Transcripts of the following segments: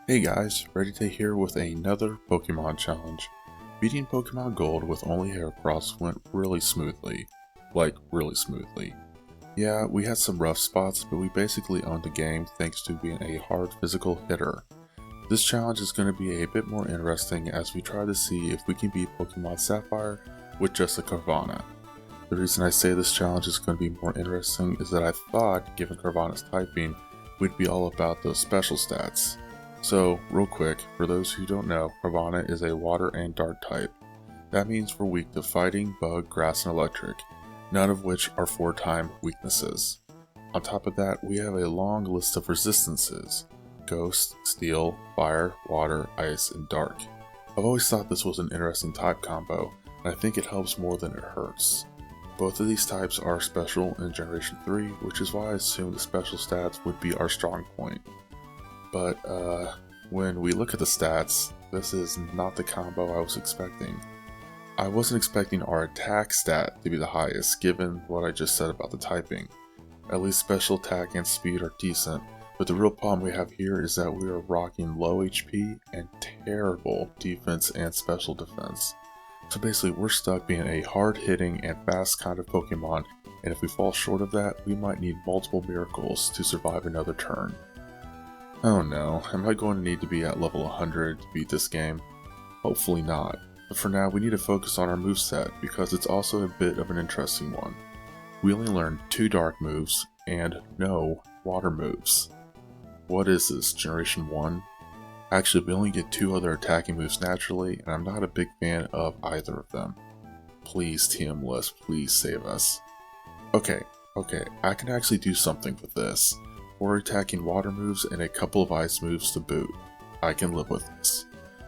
Hey guys, REDyTay here with another Pokemon challenge. Beating Pokemon Gold with only Heracross went really smoothly. Like, really smoothly. Yeah, we had some rough spots, but we basically owned the game thanks to being a hard physical hitter. This challenge is going to be a bit more interesting as we try to see if we can beat Pokemon Sapphire with just a Carvanha. The reason I say this challenge is going to be more interesting is that I thought, given Carvanha's typing, we'd be all about those special stats. So, real quick, for those who don't know, Carvanha is a water and dark type. That means we're weak to fighting, bug, grass, and electric, none of which are 4-time weaknesses. On top of that, we have a long list of resistances: ghost, steel, fire, water, ice, and dark. I've always thought this was an interesting type combo, and I think it helps more than it hurts. Both of these types are special in Generation 3, which is why I assumed the special stats would be our strong point. But when we look at the stats, this is not the combo I was expecting. I wasn't expecting our attack stat to be the highest, given what I just said about the typing. At least special attack and speed are decent, but the real problem we have here is that we are rocking low HP and terrible defense and special defense. So basically we're stuck being a hard-hitting and fast kind of Pokemon, and if we fall short of that, we might need multiple miracles to survive another turn. Oh no, am I going to need to be at level 100 to beat this game? Hopefully not, but for now we need to focus on our moveset because it's also a bit of an interesting one. We only learned 2 dark moves and no water moves. What is this, Generation 1? Actually, we only get 2 other attacking moves naturally, and I'm not a big fan of either of them. Please TM List, please save us. Okay, I can actually do something with this. 4 attacking water moves and a couple of ice moves to boot. I can live with this.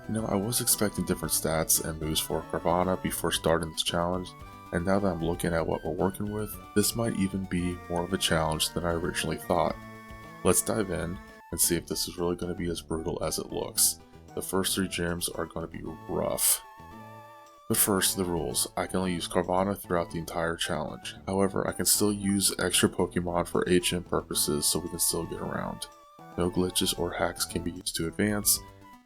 You know, I was expecting different stats and moves for Carvanha before starting this challenge, and now that I'm looking at what we're working with, this might even be more of a challenge than I originally thought. Let's dive in and see if this is really going to be as brutal as it looks. The first 3 gyms are going to be rough. But first, the rules. I can only use Carvanha throughout the entire challenge. However, I can still use extra Pokemon for HM purposes so we can still get around. No glitches or hacks can be used to advance,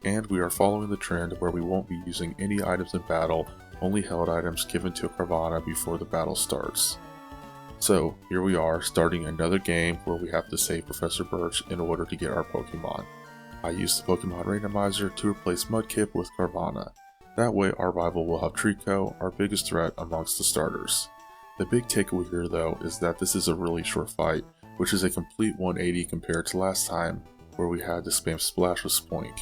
and we are following the trend where we won't be using any items in battle, only held items given to a Carvanha before the battle starts. So, here we are, starting another game where we have to save Professor Birch in order to get our Pokemon. I used the Pokemon randomizer to replace Mudkip with Carvanha. That way our rival will have Trico, our biggest threat amongst the starters. The big takeaway here though is that this is a really short fight, which is a complete 180 compared to last time where we had to spam Splash with Spoink,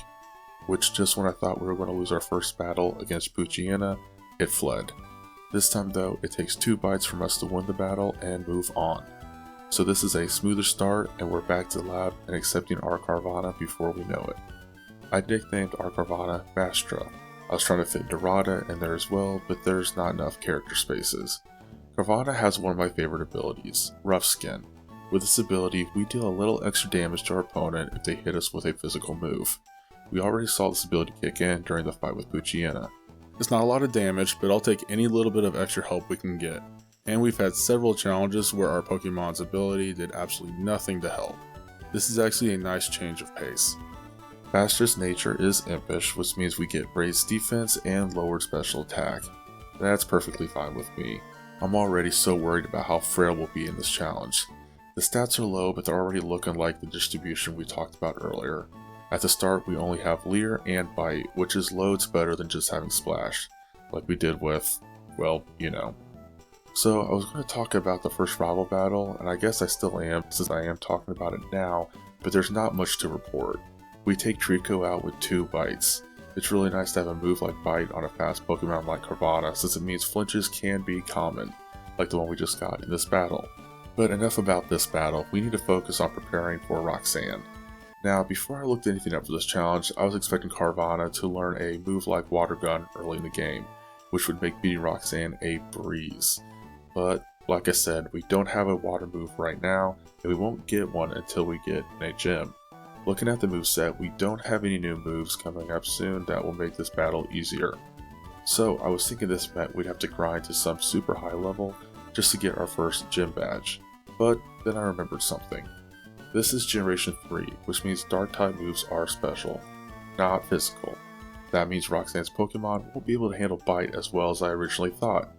which just when I thought we were going to lose our first battle against Poochyena, it fled. This time though, it takes 2 bites from us to win the battle and move on. So this is a smoother start and we're back to the lab and accepting our Carvanha before we know it. I nicknamed our Carvanha Mastra. I was trying to fit Dorada in there as well, but there's not enough character spaces. Carvanha has one of my favorite abilities, Rough Skin. With this ability, we deal a little extra damage to our opponent if they hit us with a physical move. We already saw this ability kick in during the fight with Poochyena. It's not a lot of damage, but I'll take any little bit of extra help we can get. And we've had several challenges where our Pokemon's ability did absolutely nothing to help. This is actually a nice change of pace. Mastra's nature is impish, which means we get raised defense and lowered special attack. That's perfectly fine with me. I'm already so worried about how frail we'll be in this challenge. The stats are low, but they're already looking like the distribution we talked about earlier. At the start, we only have Leer and Bite, which is loads better than just having Splash, like we did with, well, you know. So I was going to talk about the first rival battle, and I guess I still am, since I am talking about it now, but there's not much to report. We take Trico out with 2 bites. It's really nice to have a move like Bite on a fast Pokemon like Carvanha, since it means flinches can be common, like the one we just got in this battle. But enough about this battle, we need to focus on preparing for Roxanne. Now, before I looked anything up for this challenge, I was expecting Carvanha to learn a move like Water Gun early in the game, which would make beating Roxanne a breeze. But, like I said, we don't have a water move right now, and we won't get one until we get in a gym. Looking at the moveset, we don't have any new moves coming up soon that will make this battle easier. So I was thinking this meant we'd have to grind to some super high level just to get our first gym badge. But then I remembered something. This is Generation 3, which means Dark-type moves are special. not physical. That means Roxanne's Pokemon won't be able to handle Bite as well as I originally thought.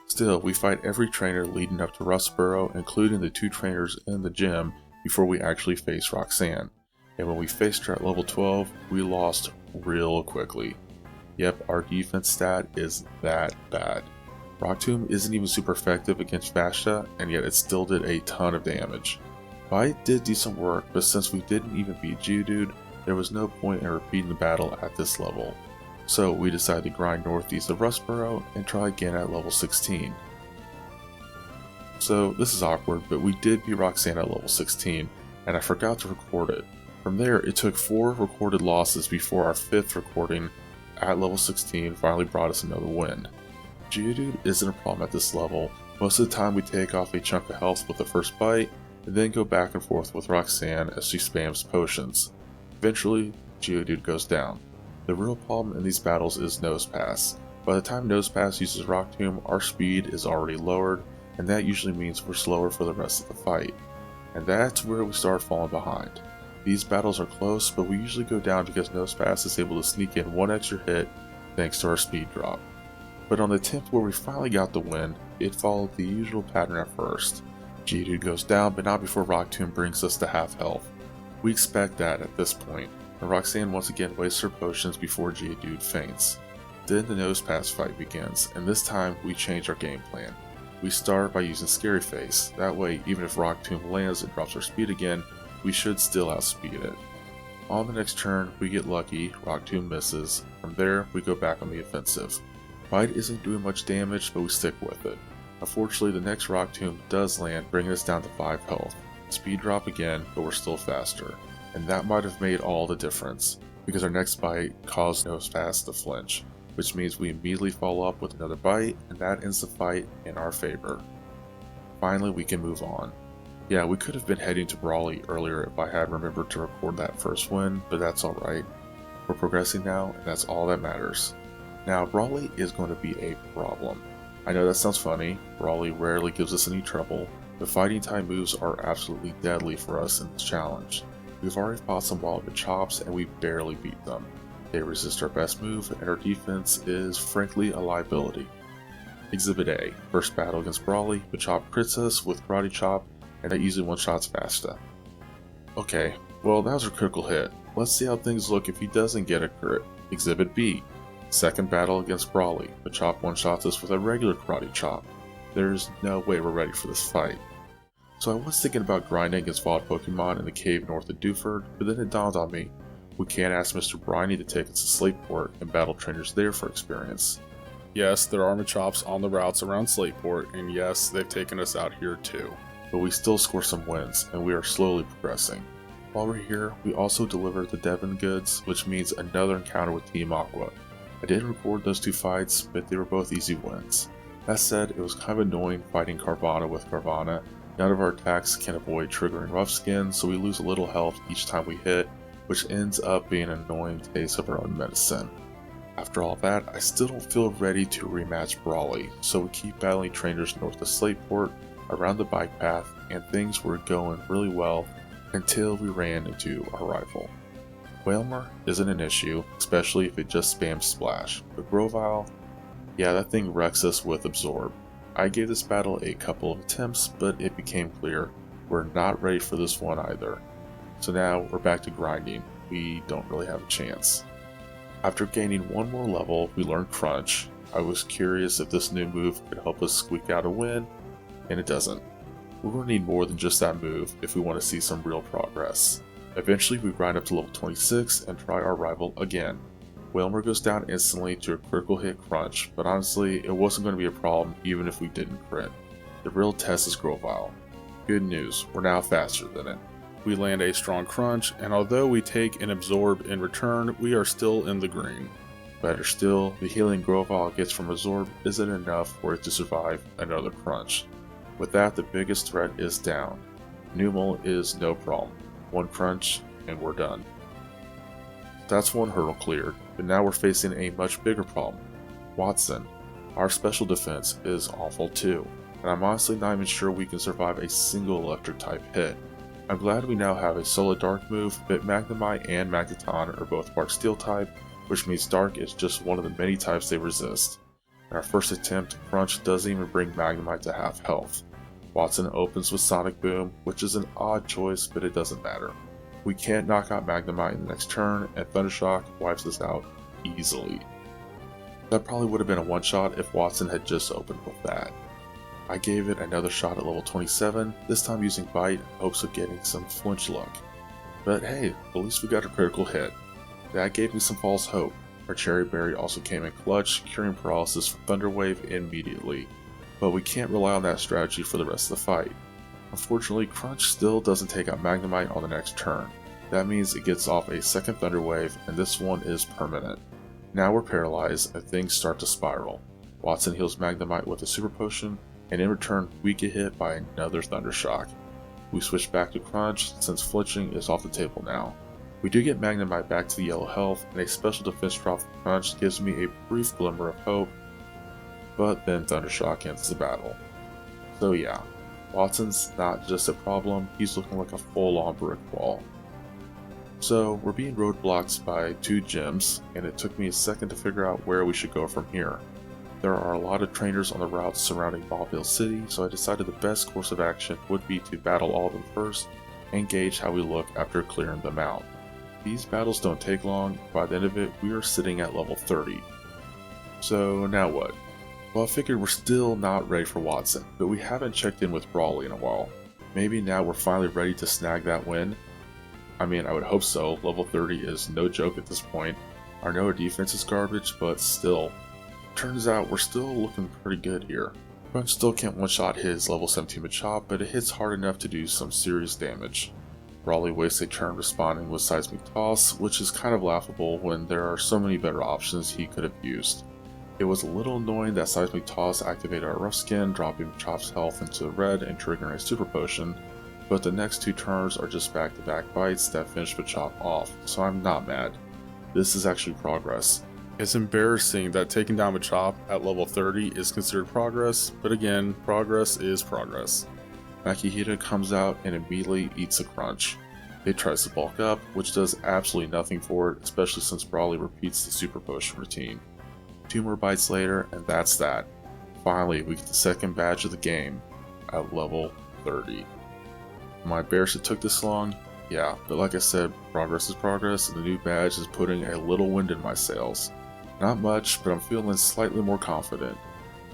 Still, we fight every trainer leading up to Rustboro, including the 2 trainers in the gym, before we actually face Roxanne. And when we faced her at level 12, we lost real quickly. Yep, our defense stat is that bad. Rock Tomb isn't even super effective against Vashta, and yet it still did a ton of damage. Bite did decent work, but since we didn't even beat Geodude, there was no point in repeating the battle at this level. So we decided to grind northeast of Rustboro and try again at level 16. So this is awkward, but we did beat Roxanne at level 16, and I forgot to record it. From there, it took 4 recorded losses before our 5th recording at level 16 finally brought us another win. Geodude isn't a problem at this level. Most of the time we take off a chunk of health with the first bite, and then go back and forth with Roxanne as she spams potions. Eventually, Geodude goes down. The real problem in these battles is Nosepass. By the time Nosepass uses Rock Tomb, our speed is already lowered, and that usually means we're slower for the rest of the fight. And that's where we start falling behind. These battles are close, but we usually go down because Nosepass is able to sneak in 1 extra hit thanks to our speed drop. But on the attempt where we finally got the win, it followed the usual pattern at first. Geodude goes down, but not before Rock Tomb brings us to half health. We expect that at this point, and Roxanne once again wastes her potions before Geodude faints. Then the Nosepass fight begins, and this time we change our game plan. We start by using Scary Face, that way even if Rock Tomb lands and drops our speed again, we should still outspeed it. On the next turn, we get lucky, Rock Tomb misses. From there, we go back on the offensive. Bite isn't doing much damage, but we stick with it. Unfortunately, the next Rock Tomb does land, bringing us down to 5 health. Speed drop again, but we're still faster. And that might have made all the difference, because our next bite caused Nosepass to flinch, which means we immediately follow up with another bite, and that ends the fight in our favor. Finally, we can move on. Yeah, we could have been heading to Brawley earlier if I had remembered to record that first win, but that's alright. We're progressing now, and that's all that matters. Now, Brawley is going to be a problem. I know that sounds funny, Brawley rarely gives us any trouble, but fighting type moves are absolutely deadly for us in this challenge. We've already fought some Wildwood Chops and we barely beat them. They resist our best move, and our defense is frankly a liability. Exhibit A, first battle against Brawley, Machop crits us with Karate Chop, and that easily one-shots Vashta. Okay, well that was a critical hit. Let's see how things look if he doesn't get a crit. Exhibit B, second battle against Brawley, Machop one-shots us with a regular Karate Chop. There's no way we're ready for this fight. So I was thinking about grinding against wild Pokemon in the cave north of Dewford, but then it dawned on me, we can't ask Mr. Briny to take us to Slateport and battle trainers there for experience. Yes, there are Machops on the routes around Slateport, and yes, they've taken us out here too. But we still score some wins, and we are slowly progressing. While we're here, we also delivered the Devon goods, which means another encounter with Team Aqua. I didn't record those 2 fights, but they were both easy wins. That said, it was kind of annoying fighting Carvanha with Carvanha. None of our attacks can avoid triggering Rough Skin, so we lose a little health each time we hit, which ends up being an annoying taste of our own medicine. After all that, I still don't feel ready to rematch Brawley, so we keep battling trainers north of Slateport, around the bike path, and things were going really well until we ran into our rival. Wailmer isn't an issue, especially if it just spams Splash, but Grovyle, yeah, that thing wrecks us with Absorb. I gave this battle a couple of attempts, but it became clear we're not ready for this one either. So now we're back to grinding. We don't really have a chance. After gaining 1 more level, we learned Crunch. I was curious if this new move could help us squeak out a win, and it doesn't. We're going to need more than just that move if we want to see some real progress. Eventually we grind up to level 26 and try our rival again. Wailmer goes down instantly to a critical hit Crunch, but honestly it wasn't going to be a problem even if we didn't crit. The real test is Grovyle. Good news, we're now faster than it. We land a strong Crunch, and although we take an Absorb in return, we are still in the green. Better still, the healing Grovyle gets from Absorb isn't enough for it to survive another Crunch. With that, the biggest threat is down. Numel is no problem. 1 Crunch, and we're done. That's 1 hurdle cleared, but now we're facing a much bigger problem. Watson. Our special defense is awful too, and I'm honestly not even sure we can survive a single electric type hit. I'm glad we now have a solo dark move, but Magnemite and Magneton are both Bark Steel type, which means Dark is just one of the many types they resist. In our first attempt, Crunch doesn't even bring Magnemite to half health. Watson opens with Sonic Boom, which is an odd choice, but it doesn't matter. We can't knock out Magnemite in the next turn, and Thundershock wipes us out easily. That probably would have been a one-shot if Watson had just opened with that. I gave it another shot at level 27, this time using Bite in hopes of getting some flinch luck. But hey, at least we got a critical hit. That gave me some false hope. Our Cherry Berry also came in clutch, curing paralysis from Thunder Wave immediately. But we can't rely on that strategy for the rest of the fight. Unfortunately, Crunch still doesn't take out Magnemite on the next turn. That means it gets off a second Thunder Wave, and this one is permanent. Now we're paralyzed, and things start to spiral. Watson heals Magnemite with a Super Potion, and in return we get hit by another Thunder Shock. We switch back to Crunch since flinching is off the table now. We do get Magnemite back to the yellow health, and a special defense drop from Crunch gives me a brief glimmer of hope, but then Thunder Shock ends the battle. So yeah, Watson's not just a problem, he's looking like a full-on brick wall. So we're being roadblocked by 2 gyms, and it took me a second to figure out where we should go from here. There are a lot of trainers on the routes surrounding Ballville City, so I decided the best course of action would be to battle all of them first and gauge how we look after clearing them out. These battles don't take long, by the end of it we are sitting at level 30. So now what? Well, I figured we're still not ready for Watson, but we haven't checked in with Brawly in a while. Maybe now we're finally ready to snag that win? I mean, I would hope so. Level 30 is no joke at this point. I know our defense is garbage, but still. Turns out we're still looking pretty good here. Crunch still can't one-shot his level 17 Machop, but it hits hard enough to do some serious damage. Brawly wastes a turn responding with Seismic Toss, which is kind of laughable when there are so many better options he could have used. It was a little annoying that Seismic Toss activated our Rough Skin, dropping Machop's health into the red and triggering a Super Potion, but the next 2 turns are just back-to-back bites that finish Machop off, so I'm not mad. This is actually progress. It's embarrassing that taking down Machop at level 30 is considered progress, but again, progress is progress. Makihita comes out and immediately eats a Crunch. It tries to bulk up, which does absolutely nothing for it, especially since Brawly repeats the Super Potion routine. 2 more bites later, and that's that. Finally, we get the second badge of the game at level 30. Am I embarrassed it took this long? Yeah, but like I said, progress is progress, and the new badge is putting a little wind in my sails. Not much, but I'm feeling slightly more confident.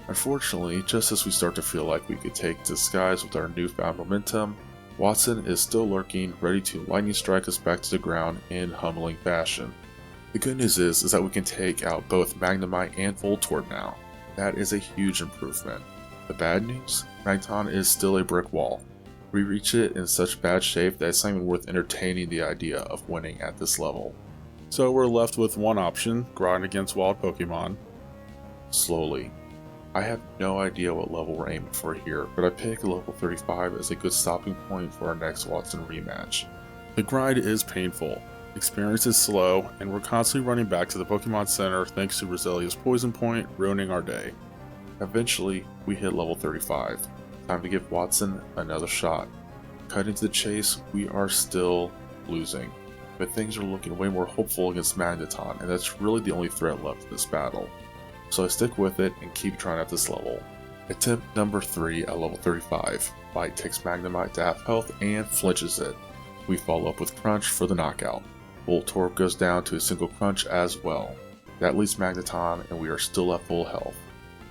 Unfortunately, just as we start to feel like we could take to the skies with our newfound momentum, Watson is still lurking, ready to lightning strike us back to the ground in humbling fashion. The good news is that we can take out both Magnemite and Voltorb now. That is a huge improvement. The bad news? Magneton is still a brick wall. We reach it in such bad shape that it's not even worth entertaining the idea of winning at this level. So we're left with one option, grind against wild Pokemon. Slowly. I have no idea what level we're aiming for here, but I pick level 35 as a good stopping point for our next Watson rematch. The grind is painful, experience is slow, and we're constantly running back to the Pokemon Center thanks to Roselia's Poison Point ruining our day. Eventually, we hit level 35. Time to give Watson another shot. Cutting to the chase, we are still losing, but things are looking way more hopeful against Magneton, and that's really the only threat left in this battle. So I stick with it and keep trying at this level. Attempt number 3 at level 35. Bite takes Magnemite to half health and flinches it. We follow up with Crunch for the knockout. Voltorb goes down to a single Crunch as well. That leaves Magneton, and we are still at full health.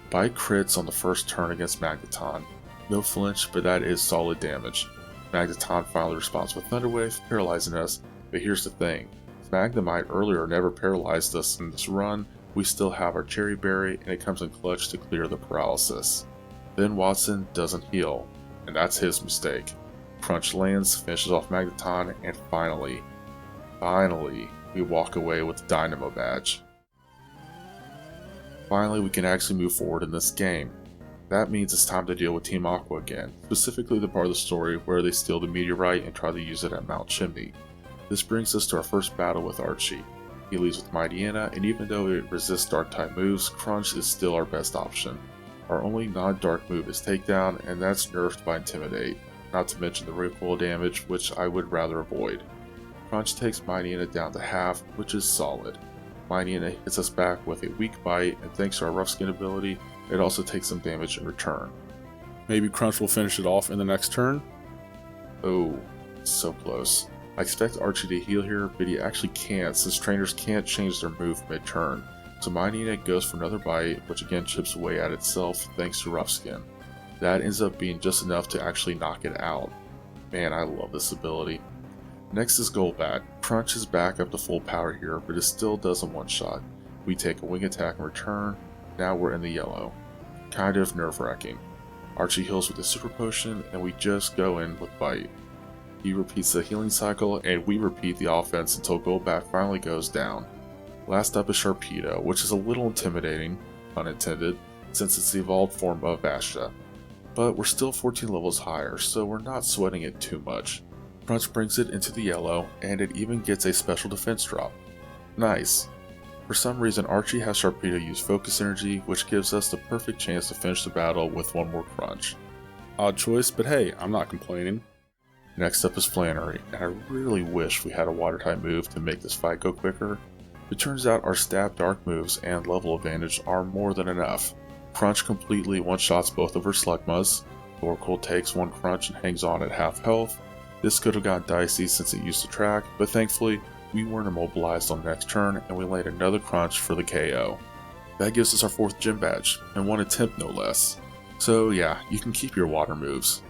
Bite crits on the first turn against Magneton. No flinch, but that is solid damage. Magneton finally responds with Thunder Wave, paralyzing us, but here's the thing. Magnemite earlier never paralyzed us in this run. We still have our Cherry Berry, and it comes in clutch to clear the paralysis. Then Watson doesn't heal, and that's his mistake. Crunch lands, finishes off Magneton, and finally, we walk away with the Dynamo badge. Finally, we can actually move forward in this game. That means it's time to deal with Team Aqua again, specifically the part of the story where they steal the meteorite and try to use it at Mount Chimney. This brings us to our first battle with Archie. He leads with Mightyena, and even though it resists Dark-type moves, Crunch is still our best option. Our only non-Dark move is Takedown, and that's nerfed by Intimidate. not to mention the recoil damage, which I would rather avoid. Crunch takes Mightyena down to half, which is solid. Mightyena hits us back with a weak bite, and thanks to our rough skin ability, it also takes some damage in return. Maybe Crunch will finish it off in the next turn? Oh, so close. I expect Archie to heal here, but he actually can't since trainers can't change their move mid-turn. So Mightyena goes for another bite, which again chips away at itself thanks to rough skin. That ends up being just enough to actually knock it out. Man, I love this ability. Next is Golbat. Crunch is back up to full power here, but it still does a one-shot. We take a wing attack in return. Now we're in the yellow. Kind of nerve-wracking. Archie heals with a super potion, and we just go in with bite. He repeats the healing cycle, and we repeat the offense until Golbat finally goes down. Last up is Sharpedo, which is a little intimidating, pun intended, since it's the evolved form of Vasha. But we're still 14 levels higher, so we're not sweating it too much. Crunch brings it into the yellow, and it even gets a special defense drop. Nice. For some reason, Archie has Sharpedo use Focus Energy, which gives us the perfect chance to finish the battle with one more Crunch. Odd choice, but hey, I'm not complaining. Next up is Flannery, and I really wish we had a water-type move to make this fight go quicker. It turns out our stab dark moves and level advantage are more than enough. Crunch completely one-shots both of her Slugmas. Oracle takes one Crunch and hangs on at half health. This could have gotten dicey since it used to track, but thankfully, we weren't immobilized on the next turn and we laid another Crunch for the KO. That gives us our 4th gym badge, and 1 attempt no less. So yeah, you can keep your water moves.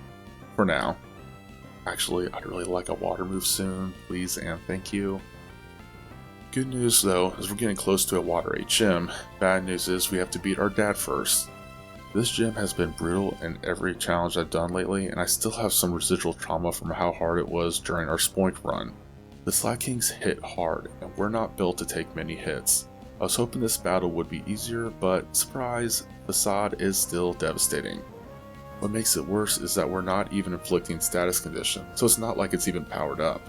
For now. Actually, I'd really like a water move soon, please and thank you. Good news though, is we're getting close to a Water 8 gym. Bad news is we have to beat our dad first. This gym has been brutal in every challenge I've done lately, and I still have some residual trauma from how hard it was during our Spoink run. The Slakings hit hard, and we're not built to take many hits. I was hoping this battle would be easier, but surprise, Facade is still devastating. What makes it worse is that we're not even inflicting status condition, so it's not like it's even powered up.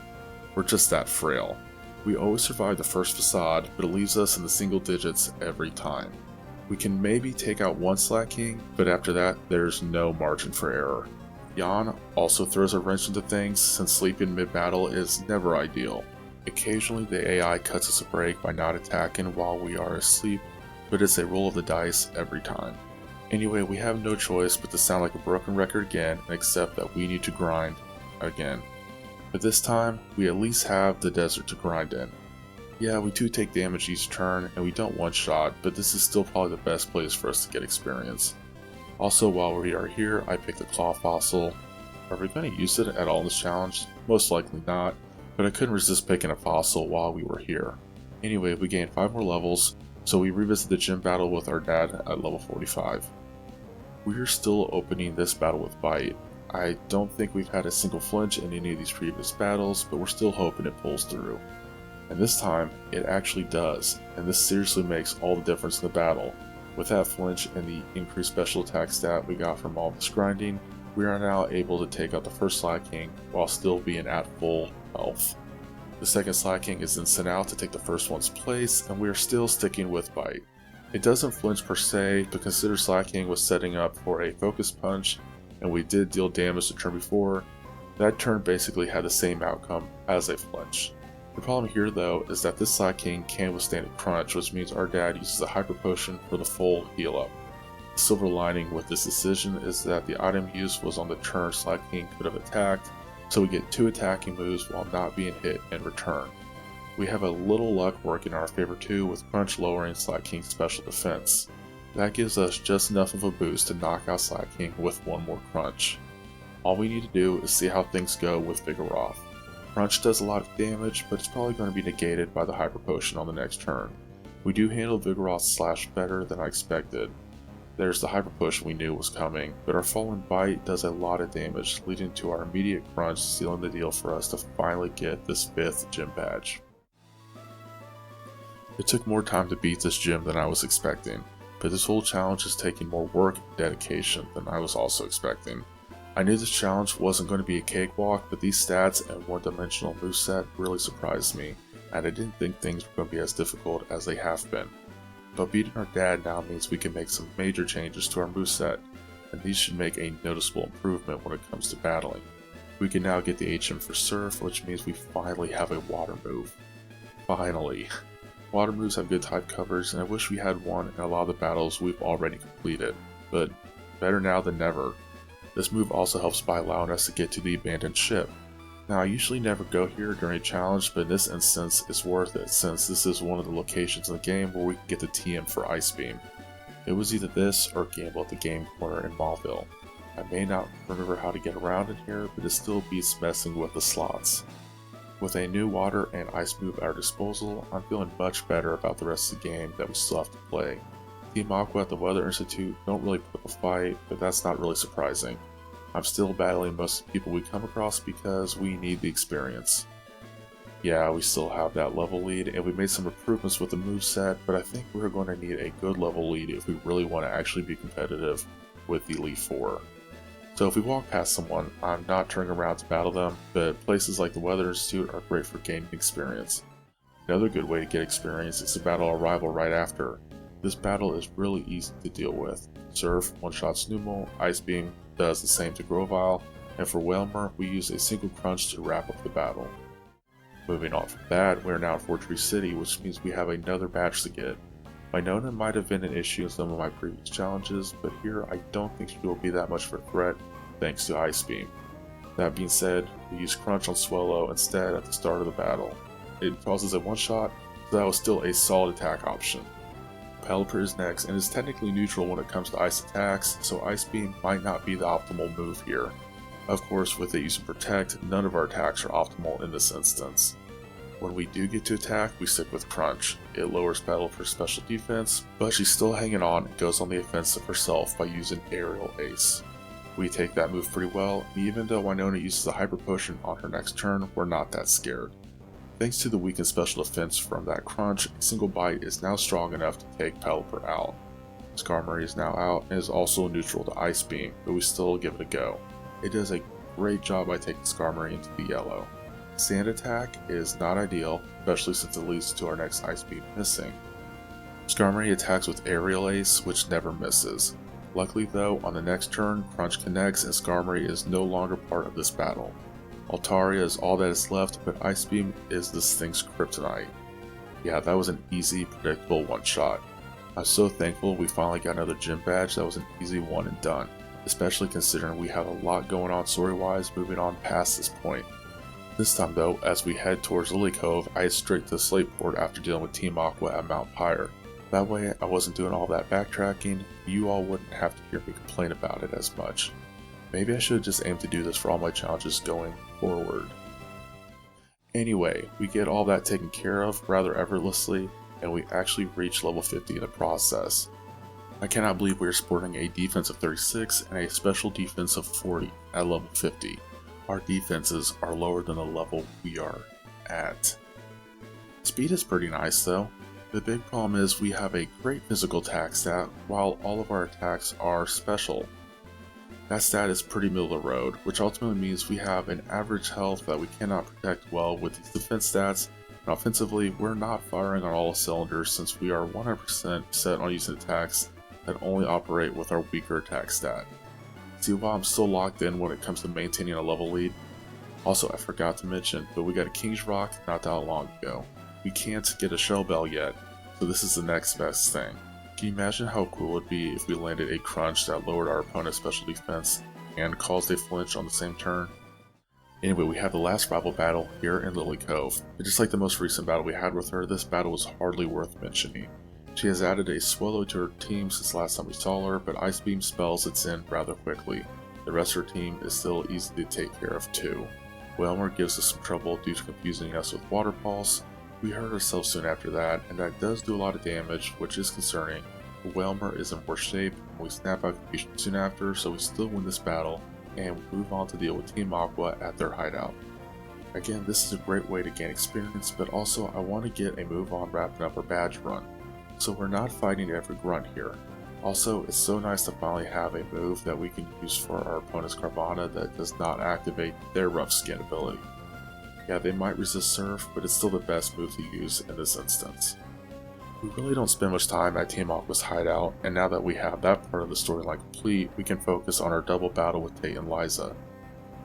We're just that frail. We always survive the first Facade, but it leaves us in the single digits every time. We can maybe take out one Slaking, but after that, there's no margin for error. Yan also throws a wrench into things since sleeping mid-battle is never ideal. Occasionally the AI cuts us a break by not attacking while we are asleep, but it's a roll of the dice every time. Anyway, we have no choice but to sound like a broken record again and accept that we need to grind again. But this time, we at least have the desert to grind in. Yeah, we do take damage each turn and we don't one-shot, but this is still probably the best place for us to get experience. Also, while we are here, I picked the Claw Fossil. Are we going to use it at all in this challenge? Most likely not, but I couldn't resist picking a fossil while we were here. Anyway, we gained 5 more levels, so we revisit the gym battle with our dad at level 45. We are still opening this battle with Bite. I don't think we've had a single flinch in any of these previous battles, but we're still hoping it pulls through. And this time, it actually does, and this seriously makes all the difference in the battle. With that flinch and the increased special attack stat we got from all this grinding, we are now able to take out the first Slaking while still being at full health. The second Slaking is then sent out to take the first one's place, and we are still sticking with Bite. It doesn't flinch per se, but consider Slaking was setting up for a focus punch, and we did deal damage the turn before. That turn basically had the same outcome as a flinch. The problem here though is that this Slaking can withstand a crunch, which means our dad uses a Hyper Potion for the full heal up. The silver lining with this decision is that the item used was on the turn Slaking could have attacked, so we get 2 attacking moves while not being hit in return. We have a little luck working in our favor too, with Crunch lowering Slaking's special defense. That gives us just enough of a boost to knock out Slaking with one more Crunch. All we need to do is see how things go with Vigoroth. Crunch does a lot of damage, but it's probably going to be negated by the Hyper Potion on the next turn. We do handle Vigoroth's slash better than I expected. There's the Hyper Potion we knew was coming, but our Fallen Bite does a lot of damage, leading to our immediate Crunch sealing the deal for us to finally get this 5th gym badge. It took more time to beat this gym than I was expecting, but this whole challenge is taking more work and dedication than I was also expecting. I knew this challenge wasn't going to be a cakewalk, but these stats and one-dimensional moveset really surprised me, and I didn't think things were going to be as difficult as they have been. But beating our dad now means we can make some major changes to our moveset, and these should make a noticeable improvement when it comes to battling. We can now get the HM for Surf, which means we finally have a water move. Finally. Water moves have good type covers, and I wish we had one in a lot of the battles we've already completed, but better now than never. This move also helps by allowing us to get to the abandoned ship. Now I usually never go here during a challenge, but in this instance it's worth it since this is one of the locations in the game where we can get the TM for Ice Beam. It was either this or Gamble at the game corner in Mauville. I may not remember how to get around in here, but it still beats messing with the slots. With a new water and ice move at our disposal, I'm feeling much better about the rest of the game that we still have to play. Team Aqua at the Weather Institute don't really put up a fight, but that's not really surprising. I'm still battling most of the people we come across because we need the experience. Yeah, we still have that level lead, and we made some improvements with the moveset, but I think we're going to need a good level lead if we really want to actually be competitive with the Elite Four. So if we walk past someone, I'm not turning around to battle them, but places like the Weather Institute are great for gaining experience. Another good way to get experience is to battle our rival right after. This battle is really easy to deal with. Surf one-shots Numel, Ice Beam does the same to Grovyle, and for Whalmer we use a single crunch to wrap up the battle. Moving on from that, we are now at Fortree City, which means we have another badge to get. My Nona might have been an issue in some of my previous challenges, but here I don't think she will be that much of a threat thanks to Ice Beam. That being said, we use Crunch on Swellow instead at the start of the battle. It causes a one-shot, so that was still a solid attack option. Pelipper is next and is technically neutral when it comes to ice attacks, so Ice Beam might not be the optimal move here. Of course, with it using Protect, none of our attacks are optimal in this instance. When we do get to attack, we stick with Crunch. It lowers Pelipper's special defense, but she's still hanging on and goes on the offensive herself by using Aerial Ace. We take that move pretty well, and even though Winona uses a Hyper Potion on her next turn, we're not that scared. Thanks to the weakened special defense from that Crunch, a single bite is now strong enough to take Pelipper out. Skarmory is now out and is also neutral to Ice Beam, but we still give it a go. It does a great job by taking Skarmory into the yellow. Sand attack is not ideal, especially since it leads to our next Ice Beam missing. Skarmory attacks with Aerial Ace, which never misses. Luckily though, on the next turn, Crunch connects and Skarmory is no longer part of this battle. Altaria is all that is left, but Ice Beam is this thing's kryptonite. Yeah, that was an easy, predictable one-shot. I'm so thankful we finally got another gym badge that was an easy one and done, especially considering we had a lot going on story-wise moving on past this point. This time though, as we head towards Lily Cove, I head straight to the Slateport after dealing with Team Aqua at Mount Pyre. That way I wasn't doing all that backtracking, you all wouldn't have to hear me complain about it as much. Maybe I should just aim to do this for all my challenges going forward. Anyway, we get all that taken care of rather effortlessly, and we actually reach level 50 in the process. I cannot believe we are sporting a defense of 36 and a special defense of 40 at level 50. Our defenses are lower than the level we are at. Speed is pretty nice though. The big problem is we have a great physical attack stat while all of our attacks are special. That stat is pretty middle of the road, which ultimately means we have an average health that we cannot protect well with these defense stats, and offensively we're not firing on all cylinders since we are 100% set on using attacks that only operate with our weaker attack stat. See why I'm so locked in when it comes to maintaining a level lead? Also, I forgot to mention, but we got a King's Rock not that long ago. We can't get a Shell Bell yet, so this is the next best thing. Can you imagine how cool it would be if we landed a Crunch that lowered our opponent's special defense and caused a flinch on the same turn? Anyway, we have the last rival battle here in Lily Cove. But just like the most recent battle we had with her, this battle was hardly worth mentioning. She has added a Swallow to her team since last time we saw her, but Ice Beam spells its in rather quickly. The rest of her team is still easy to take care of too. Whalmer gives us some trouble due to confusing us with Water Pulse. We hurt ourselves soon after that, and that does do a lot of damage, which is concerning. But Whalmer is in worse shape, and we snap out confusion soon after, so we still win this battle, and we move on to deal with Team Aqua at their hideout. Again, this is a great way to gain experience, but also I want to get a move on wrapping up our badge run. So we're not fighting every grunt here. Also, it's so nice to finally have a move that we can use for our opponent's Carvanha that does not activate their rough skin ability. Yeah, they might resist Surf, but it's still the best move to use in this instance. We really don't spend much time at Team Aqua's hideout, and now that we have that part of the storyline complete, we can focus on our double battle with Tate and Liza.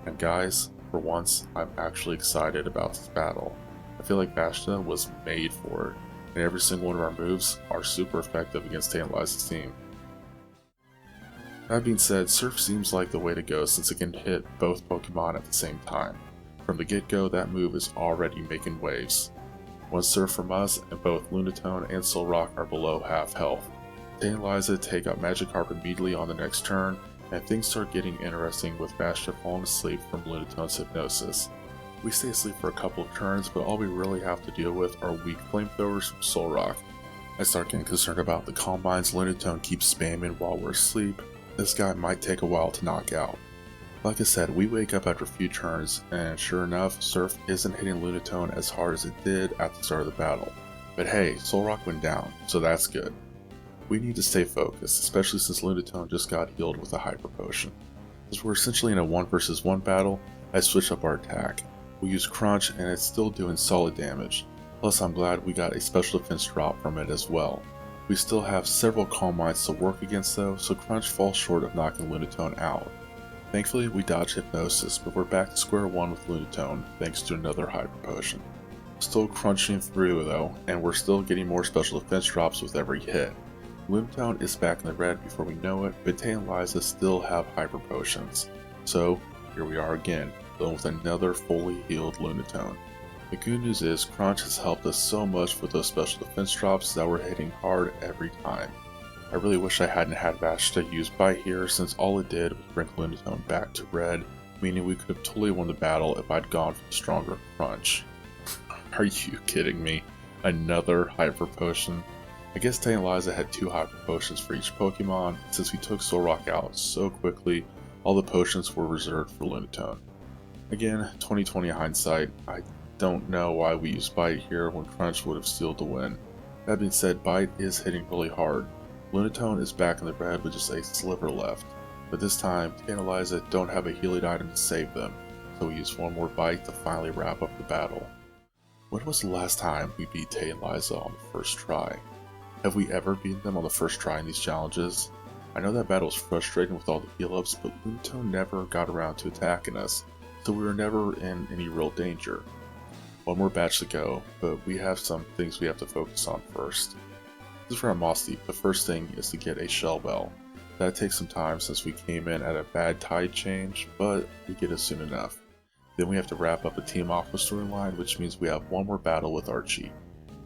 And guys, For once, I'm actually excited about this battle. I feel like Vashta was made for it, and every single one of our moves are super effective against Tantalize's team. That being said, Surf seems like the way to go since it can hit both Pokemon at the same time. From the get-go, that move is already making waves. One Surf from us, and both Lunatone and Solrock are below half health. Tantalize take out Magikarp immediately on the next turn, and things start getting interesting with Vashta falling asleep from Lunatone's hypnosis. We stay asleep for a couple of turns, but all we really have to deal with are weak flamethrowers from Solrock. I start getting concerned about the Calm Minds Lunatone keeps spamming while we're asleep. This guy might take a while to knock out. Like I said, we wake up after a few turns, and sure enough, Surf isn't hitting Lunatone as hard as it did at the start of the battle. But hey, Solrock went down, so that's good. We need to stay focused, especially since Lunatone just got healed with a Hyper Potion. Since we're essentially in a 1 vs 1 battle, I switch up our attack. We use Crunch and it's still doing solid damage, plus I'm glad we got a special defense drop from it as well. We still have several Calm Minds to work against though, so Crunch falls short of knocking Lunatone out. Thankfully we dodge Hypnosis, but we're back to square one with Lunatone thanks to another Hyper Potion. Still crunching through though, and we're still getting more special defense drops with every hit. Lunatone is back in the red before we know it, but Tantalize still have Hyper Potions. So, here we are again, dealing with another fully healed Lunatone. The good news is, Crunch has helped us so much with those special defense drops that we're hitting hard every time. I really wish I hadn't had Vashta use Bite here, since all it did was bring Lunatone back to red, meaning we could have totally won the battle if I'd gone for the stronger Crunch. Are you kidding me? Another Hyper Potion? I guess Tantalize had 2 Hyper Potions for each Pokemon. Since we took Solrock out so quickly, all the potions were reserved for Lunatone. Again, 2020 hindsight, I don't know why we used Bite here when Crunch would have sealed the win. That being said, Bite is hitting really hard. Lunatone is back in the red with just a sliver left, but this time Tantalize don't have a healing item to save them, so we use one more Bite to finally wrap up the battle. When was the last time we beat Tantalize on the first try? Have we ever beaten them on the first try in these challenges? I know that battle was frustrating with all the heal-ups, but Lunatone never got around to attacking us, so we were never in any real danger. One more batch to go, but we have some things we have to focus on first. This is for our Moss Deep. The first thing is to get a Shell Bell. That takes some time since we came in at a bad tide change, but we get it soon enough. Then we have to wrap up a Team Aqua storyline, which means we have one more battle with Archie.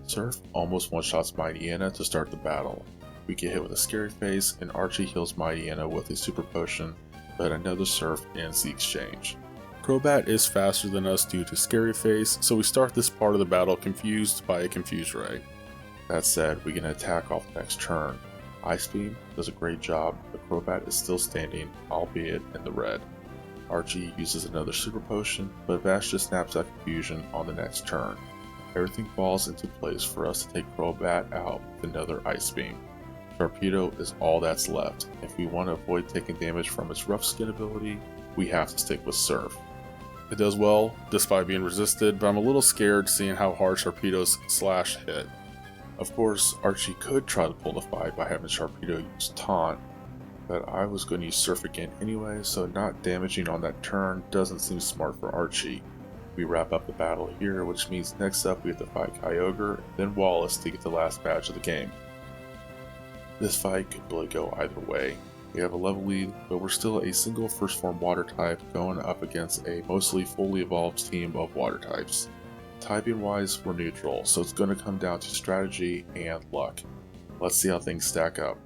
Surf almost one-shots Mightyena to start the battle. We get hit with a Scary Face, and Archie heals Mightyena with a Super Potion, but another Surf ends the exchange. Crobat is faster than us due to Scary Face, so we start this part of the battle confused by a Confuse Ray. That said, we can attack off the next turn. Ice Beam does a great job, but Crobat is still standing, albeit in the red. Archie uses another Super Potion, but Vash just snaps that confusion on the next turn. Everything falls into place for us to take Crobat out with another Ice Beam. Sharpedo is all that's left. If we want to avoid taking damage from its Rough Skin ability, we have to stick with Surf. It does well, despite being resisted, but I'm a little scared seeing how hard Sharpedo's slash hit. Of course, Archie could try to pull the fight by having Sharpedo use Taunt, but I was going to use Surf again anyway, so not damaging on that turn doesn't seem smart for Archie. We wrap up the battle here, which means next up we have to fight Kyogre, then Wallace to get the last badge of the game. This fight could really go either way. We have a level lead, but we're still a single first form water type going up against a mostly fully evolved team of water types. Typing wise, we're neutral, so it's going to come down to strategy and luck. Let's see how things stack up.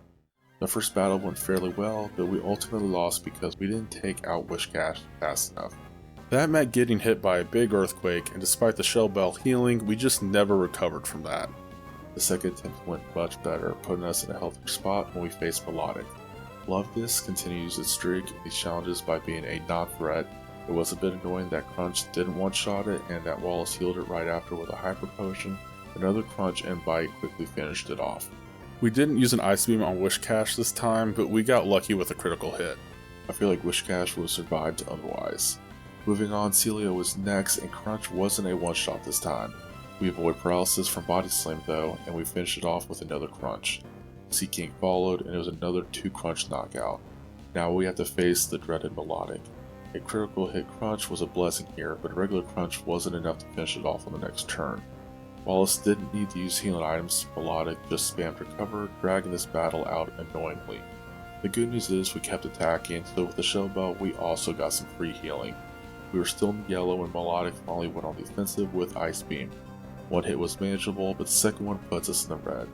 The first battle went fairly well, but we ultimately lost because we didn't take out Whiscash fast enough. That meant getting hit by a big earthquake, and despite the Shell Bell healing, we just never recovered from that. The second attempt went much better, putting us in a healthier spot when we faced Melodic. Lovedis continues its streak in these challenges by being a non-threat. It was a bit annoying that Crunch didn't one-shot it and that Wallace healed it right after with a Hyper Potion. Another Crunch and Bite quickly finished it off. We didn't use an Ice Beam on Whiscash this time, but we got lucky with a critical hit. I feel like Whiscash would have survived otherwise. Moving on, Celio was next, and Crunch wasn't a one-shot this time. We avoid paralysis from Body Slam though, and we finished it off with another Crunch. Seaking followed, and it was another 2 Crunch knockout. Now we have to face the dreaded Melodic. A critical hit crunch was a blessing here, but a regular crunch wasn't enough to finish it off on the next turn. Wallace didn't need to use healing items, Melodic just spammed recover, dragging this battle out annoyingly. The good news is we kept attacking, so with the Shell Belt we also got some free healing. We were still in the yellow when Melodic finally went on the offensive with Ice Beam. One hit was manageable, but the second one puts us in the red.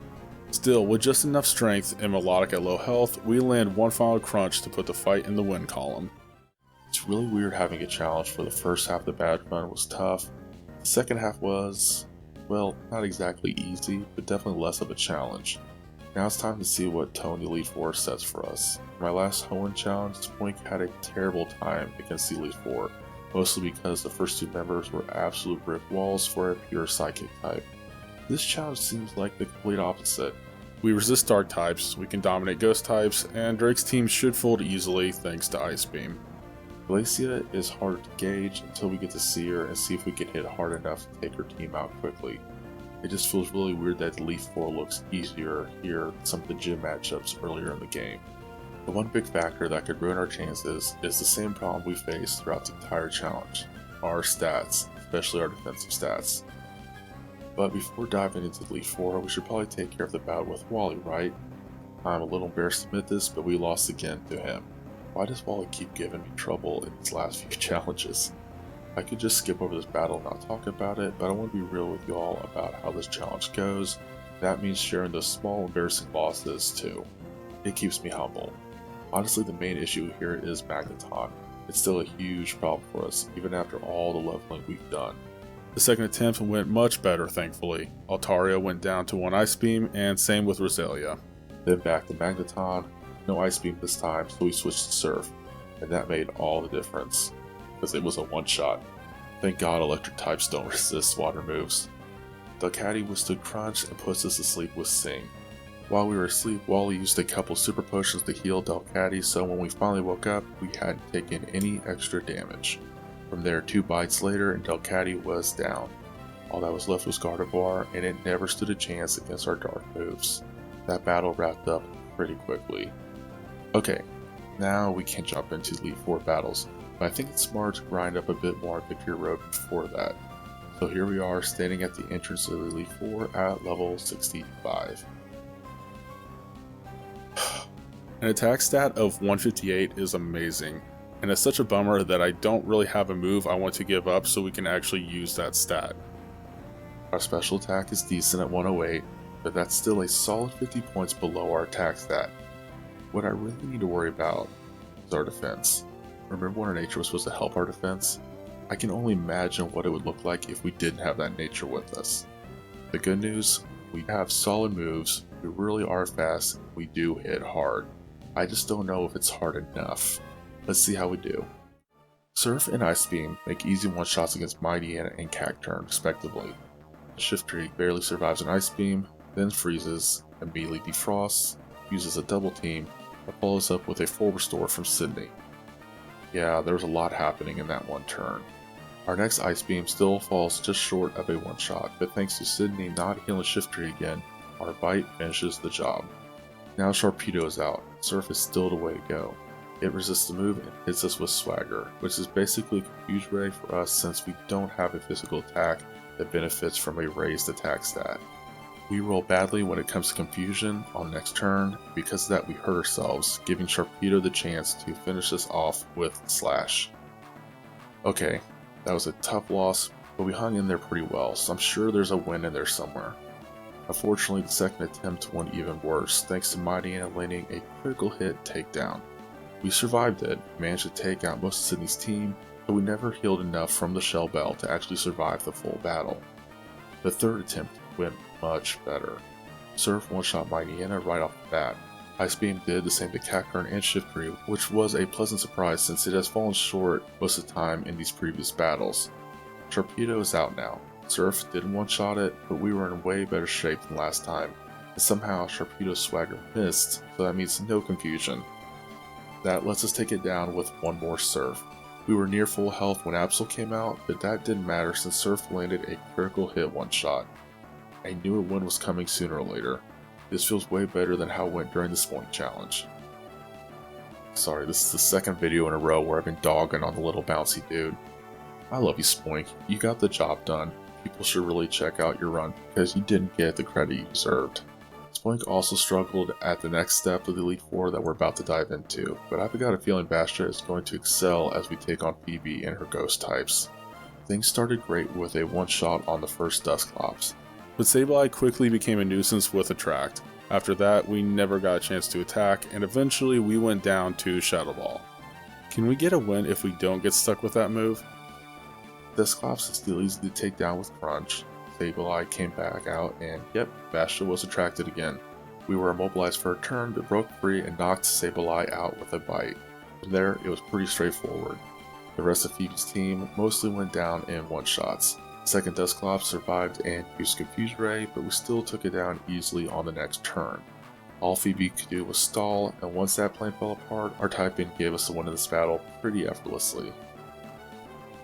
Still, with just enough strength and Melodic at low health, we land one final crunch to put the fight in the win column. It's really weird having a challenge for the first half of the badge run was tough. The second half was, well, not exactly easy, but definitely less of a challenge. Now it's time to see what Tone Elite Four sets for us. In my last Hoenn challenge, Spoink had a terrible time against the Elite Four, mostly because the first two members were absolute brick walls for a pure psychic type. This challenge seems like the complete opposite. We resist dark types, we can dominate ghost types, and Drake's team should fold easily thanks to Ice Beam. Glacia is harder to gauge until we get to see her and see if we can hit hard enough to take her team out quickly. It just feels really weird that the Elite Four looks easier here than some of the gym matchups earlier in the game. The one big factor that could ruin our chances is the same problem we faced throughout the entire challenge, our stats, especially our defensive stats. But before diving into the Elite Four, we should probably take care of the bout with Wally, right? I'm a little embarrassed to admit this, but we lost again to him. Why does Wally keep giving me trouble in these last few challenges? I could just skip over this battle and not talk about it, but I want to be real with y'all about how this challenge goes. That means sharing those small embarrassing losses too. It keeps me humble. Honestly, the main issue here is Magneton. It's still a huge problem for us, even after all the leveling we've done. The second attempt went much better, thankfully. Altaria went down to one Ice Beam, and same with Roselia. Then back to Magneton. No Ice Beam this time, so we switched to Surf, and that made all the difference, because it was a one-shot. Thank God electric types don't resist water moves. Delcatty withstood Crunch and puts us to sleep with Sing. While we were asleep, Wally used a couple super potions to heal Delcatty, so when we finally woke up, we hadn't taken any extra damage. From there, 2 bites later and Delcatty was down. All that was left was Gardevoir, and it never stood a chance against our dark moves. That battle wrapped up pretty quickly. Okay, now we can jump into Elite Four battles, but I think it's smart to grind up a bit more on Victory Road before that. So here we are standing at the entrance of the Elite Four at level 65. An attack stat of 158 is amazing, and it's such a bummer that I don't really have a move I want to give up so we can actually use that stat. Our special attack is decent at 108, but that's still a solid 50 points below our attack stat. What I really need to worry about is our defense. Remember when our nature was supposed to help our defense? I can only imagine what it would look like if we didn't have that nature with us. The good news, we have solid moves, we really are fast, we do hit hard. I just don't know if it's hard enough. Let's see how we do. Surf and Ice Beam make easy one-shots against Mightyena and Cacturne, respectively. Shiftry barely survives an Ice Beam, then freezes, immediately defrosts, uses a double team, and follows up with a full restore from Sydney. Yeah, there was a lot happening in that one turn. Our next Ice Beam still falls just short of a one-shot, but thanks to Sydney not healing Shiftry again, our bite finishes the job. Now Sharpedo is out, Surf is still the way to go. It resists the move and hits us with Swagger, which is basically Confuse Ray for us since we don't have a physical attack that benefits from a raised attack stat. We roll badly when it comes to Confusion on next turn, because of that we hurt ourselves, giving Sharpedo the chance to finish us off with Slash. Okay, that was a tough loss, but we hung in there pretty well, so I'm sure there's a win in there somewhere. Unfortunately, the second attempt went even worse, thanks to Mightyena landing a critical hit takedown. We survived it, managed to take out most of Sydney's team, but we never healed enough from the Shell Bell to actually survive the full battle. The third attempt went much better. Surf one-shot Mightyena right off the bat. Ice Beam did the same to Cacturne and Shiftry, which was a pleasant surprise since it has fallen short most of the time in these previous battles. Sharpedo is out now. Surf didn't one-shot it, but we were in way better shape than last time, and somehow Sharpedo's Swagger missed, so that means no confusion. That lets us take it down with one more Surf. We were near full health when Absol came out, but that didn't matter since Surf landed a critical hit one-shot. I knew a win was coming sooner or later. This feels way better than how it went during the Spoink challenge. Sorry, this is the second video in a row where I've been dogging on the little bouncy dude. I love you, Spoink. You got the job done. People should really check out your run because you didn't get the credit you deserved. Spoink also struggled at the next step of the Elite Four that we're about to dive into, but I've got a feeling Bastia is going to excel as we take on Phoebe and her ghost types. Things started great with a one-shot on the first Dusclops, but Sableye quickly became a nuisance with Attract. After that, we never got a chance to attack, and eventually we went down to Shadow Ball. Can we get a win if we don't get stuck with that move? Dusclops is still easy to take down with Crunch. Sableye came back out, and yep, Bastia was attracted again. We were immobilized for a turn, but broke free and knocked Sableye out with a bite. From there, it was pretty straightforward. The rest of Phoebe's team mostly went down in one-shots. Second Dusclops survived and used Confuse Ray, but we still took it down easily on the next turn. All Phoebe could do was stall, and once that plan fell apart, our typing gave us the win in this battle pretty effortlessly.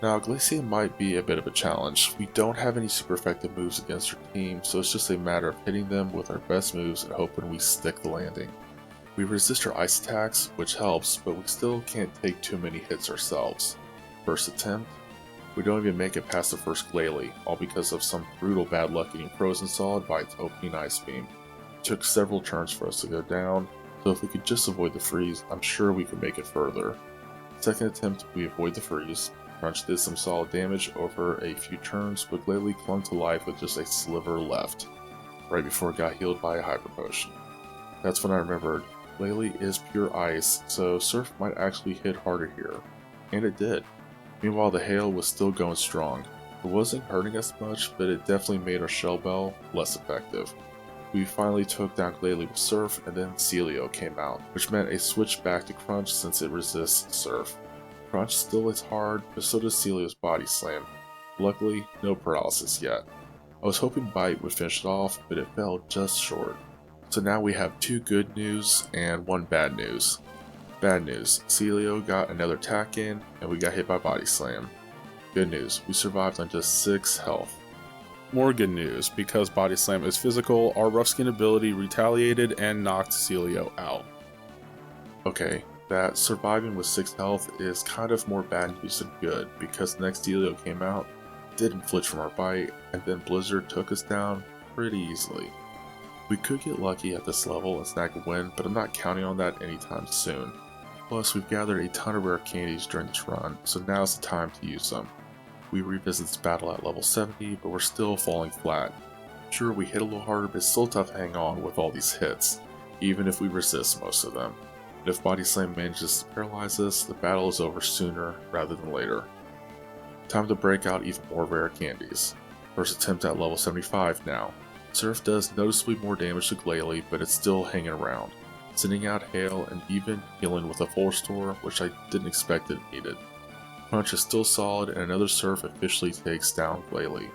Now, Glacia might be a bit of a challenge. We don't have any super effective moves against her team, so it's just a matter of hitting them with our best moves and hoping we stick the landing. We resist her ice attacks, which helps, but we still can't take too many hits ourselves. First attempt, we don't even make it past the first Glalie, all because of some brutal bad luck getting frozen solid by its opening Ice Beam. It took several turns for us to go down, so if we could just avoid the freeze, I'm sure we could make it further. Second attempt, we avoid the freeze. Crunch did some solid damage over a few turns, but Glalie clung to life with just a sliver left, right before it got healed by a Hyper Potion. That's when I remembered, Glalie is pure ice, so Surf might actually hit harder here. And it did. Meanwhile, the hail was still going strong. It wasn't hurting us much, but it definitely made our Shell Bell less effective. We finally took down Glalie with Surf, and then Celio came out, which meant a switch back to Crunch since it resists Surf. Crunch still hits hard, but so does Celio's Body Slam. Luckily, no paralysis yet. I was hoping Bite would finish it off, but it fell just short. So now we have two good news and one bad news. Bad news, Celio got another attack in, and we got hit by Body Slam. Good news, we survived on just 6 health. More good news, because Body Slam is physical, our Rough Skin ability retaliated and knocked Celio out. Okay, that surviving with 6 health is kind of more bad news than good, because the next Celio came out, didn't flinch from our bite, and then Blizzard took us down pretty easily. We could get lucky at this level and snag a win, but I'm not counting on that anytime soon. Plus, we've gathered a ton of rare candies during this run, so now's the time to use them. We revisit this battle at level 70, but we're still falling flat. Sure, we hit a little harder, but it's still tough to hang on with all these hits, even if we resist most of them. And if Body Slam manages to paralyze us, the battle is over sooner rather than later. Time to break out even more rare candies. First attempt at level 75 now. Surf does noticeably more damage to Glalie, but it's still hanging around, sending out hail and even healing with a full restore, which I didn't expect it needed. Crunch is still solid, and another Surf officially takes down Glalie.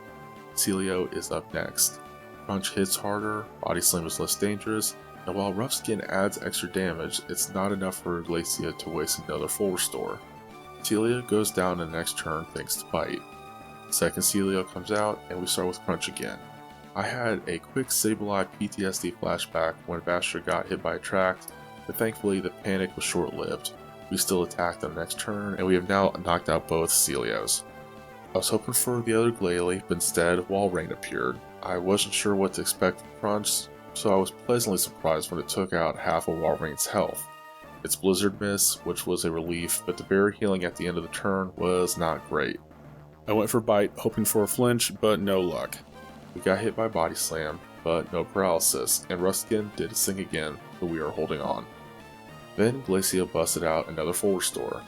Celio is up next. Crunch hits harder, Body Slam is less dangerous, and while Rough Skin adds extra damage, it's not enough for Glacia to waste another full restore. Celio goes down in the next turn thanks to Bite. Second Celio comes out, and we start with Crunch again. I had a quick Sableye PTSD flashback when Bastia got hit by Attract, but thankfully the panic was short-lived. We still attacked on the next turn, and we have now knocked out both Celios. I was hoping for the other Glalie, but instead Walrein appeared. I wasn't sure what to expect from Crunch, so I was pleasantly surprised when it took out half of Walrein's health. Its Blizzard Miss, which was a relief, but the berry healing at the end of the turn was not great. I went for Bite, hoping for a flinch, but no luck. We got hit by Body Slam, but no paralysis, and Rough Skin did its thing again, but we are holding on. Then Glacia busted out another full restore.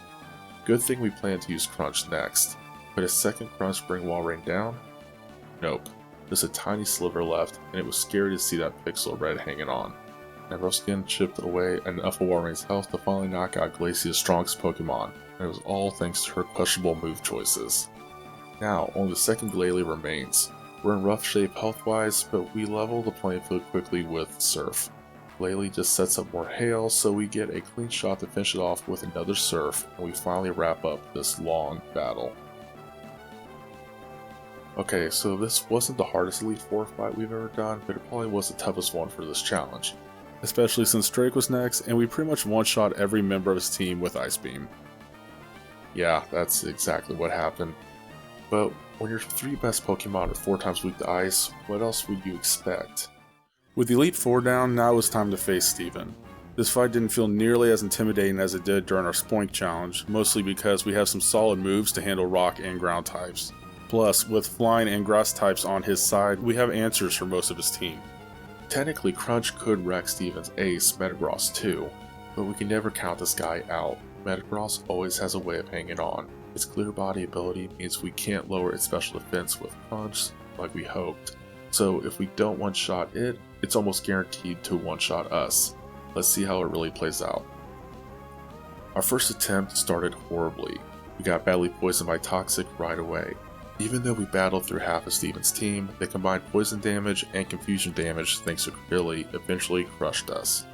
Good thing we plan to use Crunch next. Could a second Crunch bring Walrein down? Nope. Just a tiny sliver left, and it was scary to see that pixel red hanging on. And Rough Skin chipped away enough of Walrein's health to finally knock out Glacia's strongest Pokemon, and it was all thanks to her questionable move choices. Now, only the second Glalie remains. We're in rough shape health-wise, but we level the playing field quickly with Surf. Glalie just sets up more hail, so we get a clean shot to finish it off with another Surf, and we finally wrap up this long battle. Okay, so this wasn't the hardest Elite Four fight we've ever done, but it probably was the toughest one for this challenge. especially since Drake was next, and we pretty much one-shot every member of his team with Ice Beam. Yeah, that's exactly what happened. But when your 3 best Pokemon are 4 times weak to Ice, what else would you expect? With Elite 4 down, now it was time to face Steven. This fight didn't feel nearly as intimidating as it did during our Spoink challenge, mostly because we have some solid moves to handle rock and ground types. Plus, with flying and grass types on his side, we have answers for most of his team. Technically, Crunch could wreck Steven's ace, Metagross too, but we can never count this guy out. Metagross always has a way of hanging on. Its clear body ability means we can't lower its special defense with Crunch like we hoped, so if we don't one-shot it, it's almost guaranteed to one-shot us. Let's see how it really plays out. Our first attempt started horribly. We got badly poisoned by Toxic right away. Even though we battled through half of Steven's team, the combined poison damage and confusion damage thanks to Credilli eventually crushed us.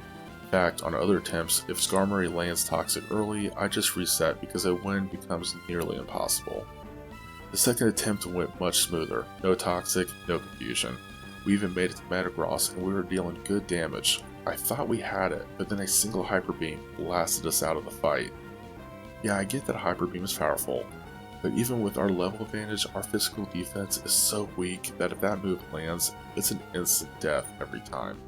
In fact, on other attempts, if Skarmory lands Toxic early, I just reset because a win becomes nearly impossible. The second attempt went much smoother. No Toxic, no confusion. We even made it to Metagross and we were dealing good damage. I thought we had it, but then a single Hyper Beam blasted us out of the fight. Yeah, I get that Hyper Beam is powerful, but even with our level advantage, our physical defense is so weak that if that move lands, it's an instant death every time.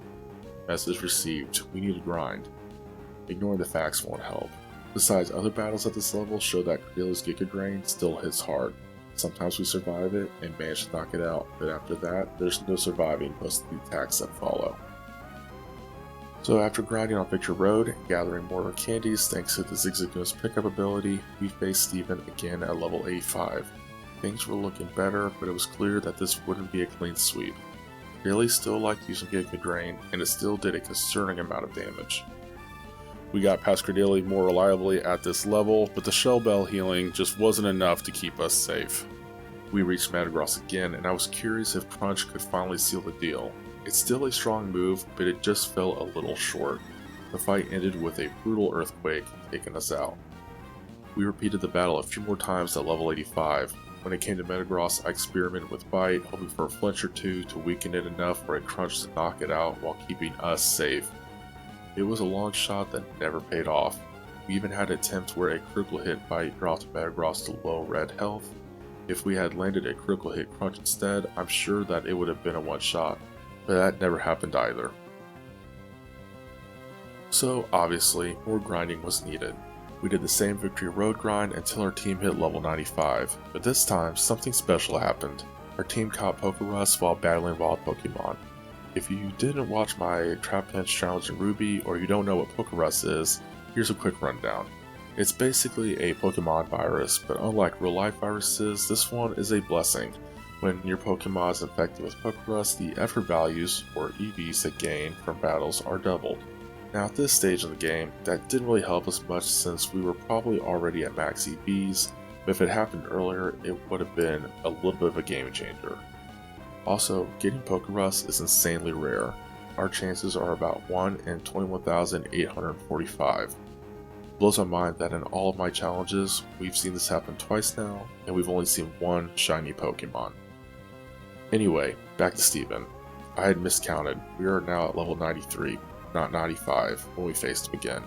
Message received, we need to grind. Ignoring the facts won't help. Besides, other battles at this level show that Credilli's Giga Drain still hits hard. Sometimes we survive it and manage to knock it out, but after that, there's no surviving most of the attacks that follow. So after grinding on Victory Road and gathering more candies thanks to the Zigzagoon's pickup ability, we faced Steven again at level 85. Things were looking better, but it was clear that this wouldn't be a clean sweep. Credilli still liked using Giga Drain, and it still did a concerning amount of damage. We got past Credilli more reliably at this level, but the Shell Bell healing just wasn't enough to keep us safe. We reached Metagross again, and I was curious if Crunch could finally seal the deal. It's still a strong move, but it just fell a little short. The fight ended with a brutal earthquake taking us out. We repeated the battle a few more times at level 85. When it came to Metagross, I experimented with Bite, hoping for a flinch or two to weaken it enough for a Crunch to knock it out while keeping us safe. It was a long shot that never paid off. We even had an attempt where a critical hit Bite dropped Metagross to low red health. If we had landed a critical hit Crunch instead, I'm sure that it would have been a one shot. But that never happened either. So obviously, more grinding was needed. We did the same Victory Road grind until our team hit level 95, but this time something special happened. Our team caught Pokerus while battling wild Pokemon. If you didn't watch my Trap Pinch challenge in Ruby or you don't know what Pokerus is, here's a quick rundown. It's basically a Pokemon virus, but unlike real life viruses, this one is a blessing. When your Pokemon is infected with Pokerus, the effort values, or EVs it gain from battles, are doubled. Now at this stage of the game, that didn't really help us much since we were probably already at max EVs, but if it happened earlier, it would have been a little bit of a game changer. Also, getting Pokerus is insanely rare. Our chances are about 1 in 21,845. Blows my mind that in all of my challenges, we've seen this happen twice now, and we've only seen one shiny Pokemon. Anyway, back to Steven. I had miscounted. We are now at level 93, not 95, when we faced him again.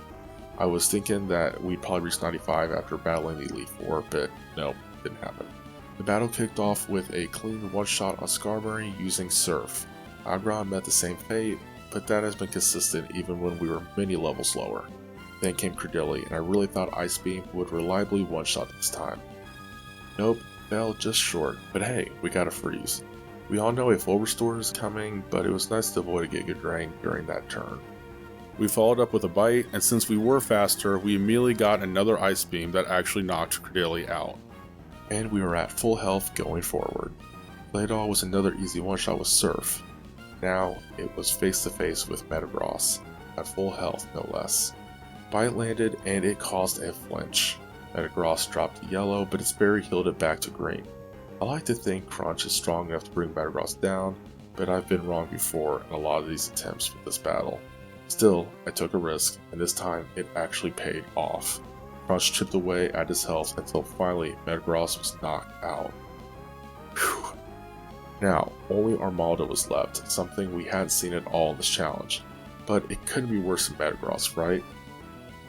I was thinking that we'd probably reach 95 after battling the Elite Four, but no, didn't happen. The battle kicked off with a clean one-shot on Skarmory using Surf. Aggron met the same fate, but that has been consistent even when we were many levels lower. Then came Credilli, and I really thought Ice Beam would reliably one-shot this time. Nope, fell just short, but hey, we got a freeze. We all know a full restore is coming, but it was nice to avoid a Giga Drain during that turn. We followed up with a Bite, and since we were faster, we immediately got another Ice Beam that actually knocked Credilli out. And we were at full health going forward. Claydol was another easy one-shot with Surf. Now, it was face-to-face with Metagross, at full health no less. Bite landed, and it caused a flinch. Metagross dropped to yellow, but its berry healed it back to green. I like to think Crunch is strong enough to bring Metagross down, but I've been wrong before in a lot of these attempts with this battle. Still, I took a risk, and this time it actually paid off. Crunch chipped away at his health until finally Metagross was knocked out. Whew. Now, only Armaldo was left, something we hadn't seen at all in this challenge. but it couldn't be worse than Metagross, right?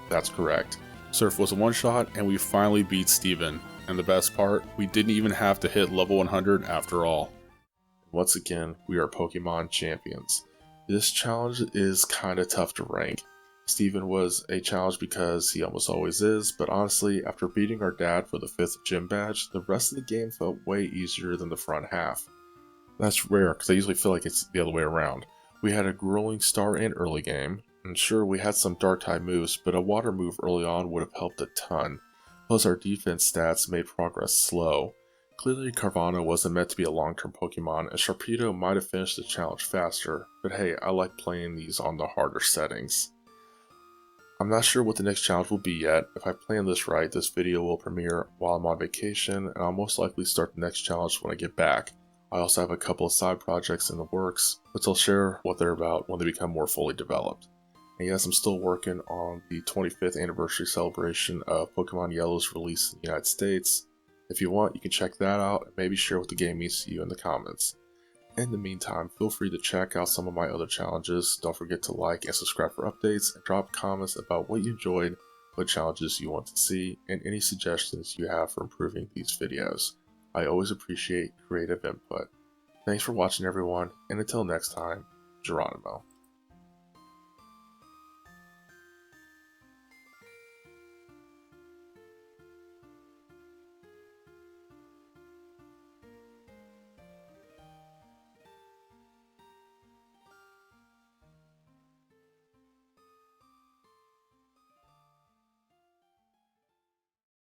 That's correct. Surf was a one-shot, and we finally beat Steven. And the best part, we didn't even have to hit level 100 after all. Once again, we are Pokemon champions. This challenge is kinda tough to rank. Steven was a challenge because he almost always is, but honestly, after beating our dad for the 5th gym badge, the rest of the game felt way easier than the front half. That's rare, because I usually feel like it's the other way around. We had a grueling start and early game, and sure, we had some dark type moves, but a water move early on would have helped a ton. Plus our defense stats made progress slow. Clearly Carvanha wasn't meant to be a long-term Pokemon, and Sharpedo might have finished the challenge faster, but hey, I like playing these on the harder settings. I'm not sure what the next challenge will be yet. If I plan this right, this video will premiere while I'm on vacation, and I'll most likely start the next challenge when I get back. I also have a couple of side projects in the works, but I'll share what they're about when they become more fully developed. And yes, I'm still working on the 25th anniversary celebration of Pokemon Yellow's release in the United States. If you want, you can check that out and maybe share what the game means to you in the comments. In the meantime, feel free to check out some of my other challenges. Don't forget to like and subscribe for updates, and drop comments about what you enjoyed, what challenges you want to see, and any suggestions you have for improving these videos. I always appreciate creative input. Thanks for watching everyone, and until next time, Geronimo.